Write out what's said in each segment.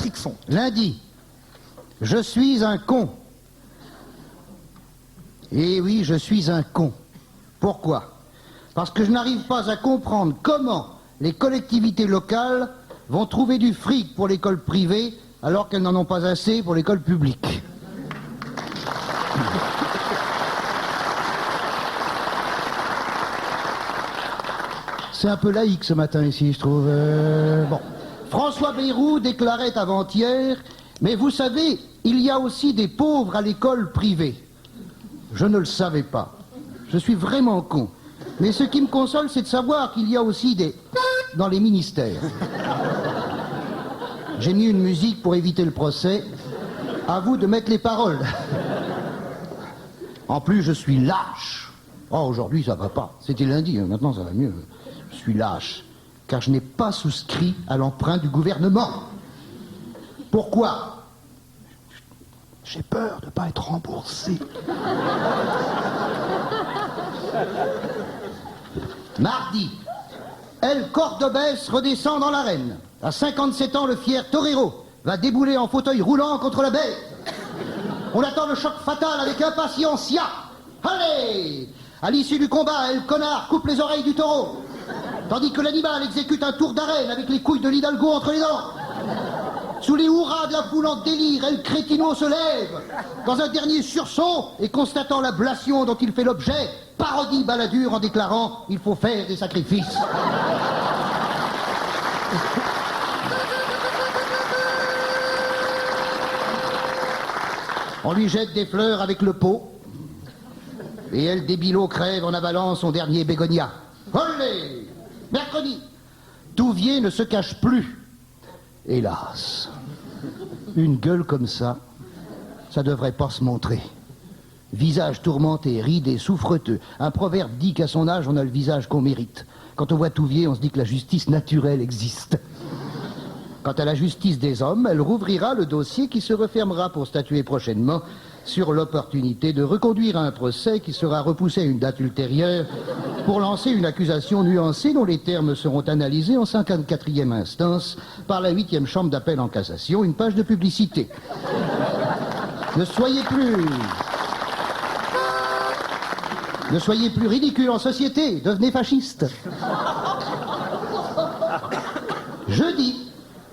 Patrick Font. Lundi, je suis un con. Et oui, je suis un con. Pourquoi? Parce que je n'arrive pas à comprendre comment les collectivités locales vont trouver du fric pour l'école privée alors qu'elles n'en ont pas assez pour l'école publique. C'est un peu laïque ce matin ici, je trouve. Bon. François Bayrou déclarait avant-hier, mais vous savez, il y a aussi des pauvres à l'école privée. Je ne le savais pas. Je suis vraiment con. Mais ce qui me console, c'est de savoir qu'il y a aussi des dans les ministères. J'ai mis une musique pour éviter le procès. À vous de mettre les paroles. En plus, je suis lâche. Oh, aujourd'hui, ça va pas. C'était lundi, hein. Maintenant, ça va mieux. Je suis lâche, car je n'ai pas souscrit à l'emprunt du gouvernement. Pourquoi? J'ai peur de ne pas être remboursé. Mardi, El Cordobès redescend dans l'arène. À 57 ans, le fier torero va débouler en fauteuil roulant contre la baie. On attend le choc fatal avec impatience. Allez! À l'issue du combat, El Connard coupe les oreilles du taureau. Tandis que l'animal exécute un tour d'arène avec les couilles de l'Hidalgo entre les dents. Sous les hurrahs de la foule en délire, El Crétino se lève. Dans un dernier sursaut, et constatant l'ablation dont il fait l'objet, parodie Balladur en déclarant « Il faut faire des sacrifices ». On lui jette des fleurs avec le pot, et El Débilo crève en avalant son dernier bégonia. Olé! Mercredi, Touvier ne se cache plus. Hélas, une gueule comme ça devrait pas se montrer. Visage tourmenté, ridé, souffreteux. Un proverbe dit qu'à son âge, on a le visage qu'on mérite. Quand on voit Touvier, on se dit que la justice naturelle existe. Quant à la justice des hommes, elle rouvrira le dossier qui se refermera pour statuer prochainement sur l'opportunité de reconduire un procès qui sera repoussé à une date ultérieure pour lancer une accusation nuancée dont les termes seront analysés en 54e instance par la 8e chambre d'appel en cassation. Une page de publicité. Ne soyez plus ridicule en société, devenez fasciste. Jeudi,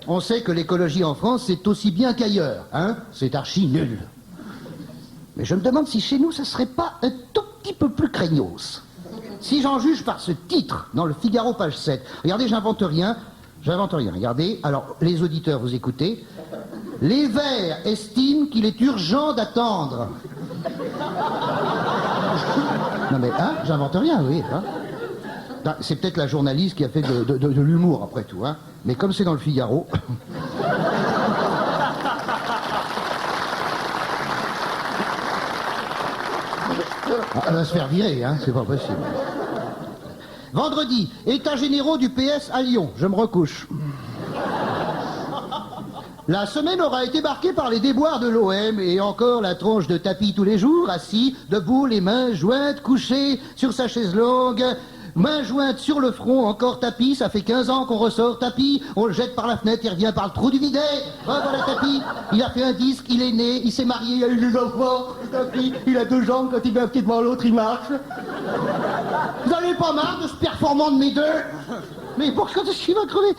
on sait que l'écologie en France, c'est aussi bien qu'ailleurs, hein? C'est archi nul. Mais je me demande si chez nous, ça serait pas un tout petit peu plus craignos. Si j'en juge par ce titre, dans le Figaro, page 7. Regardez, j'invente rien. Regardez, alors, les auditeurs, vous écoutez. Les Verts estiment qu'il est urgent d'attendre. Non mais, hein, j'invente rien, oui. Hein. C'est peut-être la journaliste qui a fait de l'humour, après tout, hein. Mais comme c'est dans le Figaro... Elle va se faire virer, hein, c'est pas possible. Vendredi, états généraux du PS à Lyon. Je me recouche. La semaine aura été marquée par les déboires de l'OM et encore la tronche de tapis tous les jours, assis, debout, les mains jointes, couché sur sa chaise longue, mains jointes sur le front, encore tapis, ça fait 15 ans qu'on ressort tapis, on le jette par la fenêtre, il revient par le trou du bidet, voilà tapis, il a fait un disque, il est né, il s'est marié, il a eu des enfants, tapis, il a 2 jambes, quand il met un pied devant l'autre, il marche. Vous n'avez pas marre de ce performant de mes deux? Mais pourquoi est-ce qu'il va crever?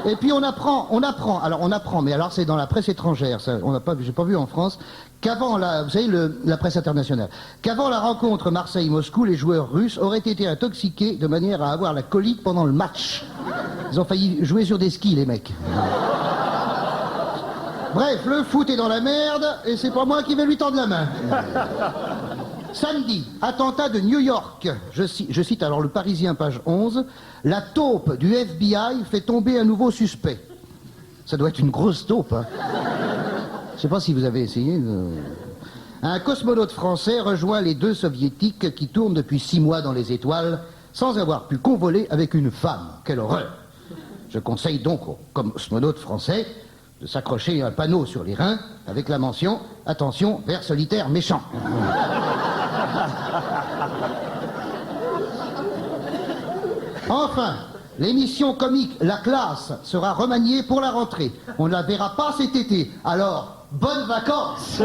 Et puis on apprend, mais alors c'est dans la presse étrangère, ça, j'ai pas vu en France, qu'avant vous savez, la presse internationale, qu'avant la rencontre Marseille-Moscou, les joueurs russes auraient été intoxiqués de manière à avoir la colite pendant le match. Ils ont failli jouer sur des skis, les mecs. Bref, le foot est dans la merde, et c'est pas moi qui vais lui tendre la main. Samedi, attentat de New York. Je cite alors le Parisien, page 11. La taupe du FBI fait tomber un nouveau suspect. Ça doit être une grosse taupe, hein. Je sais pas si vous avez essayé. Un cosmonaute français rejoint les 2 soviétiques qui tournent depuis 6 mois dans les étoiles sans avoir pu convoler avec une femme. Quelle horreur! Je conseille donc aux cosmonautes français de s'accrocher un panneau sur les reins avec la mention « Attention, ver solitaire méchant ». Enfin, L'émission comique La Classe sera remaniée pour la rentrée. On ne la verra pas cet été. Alors, bonnes vacances.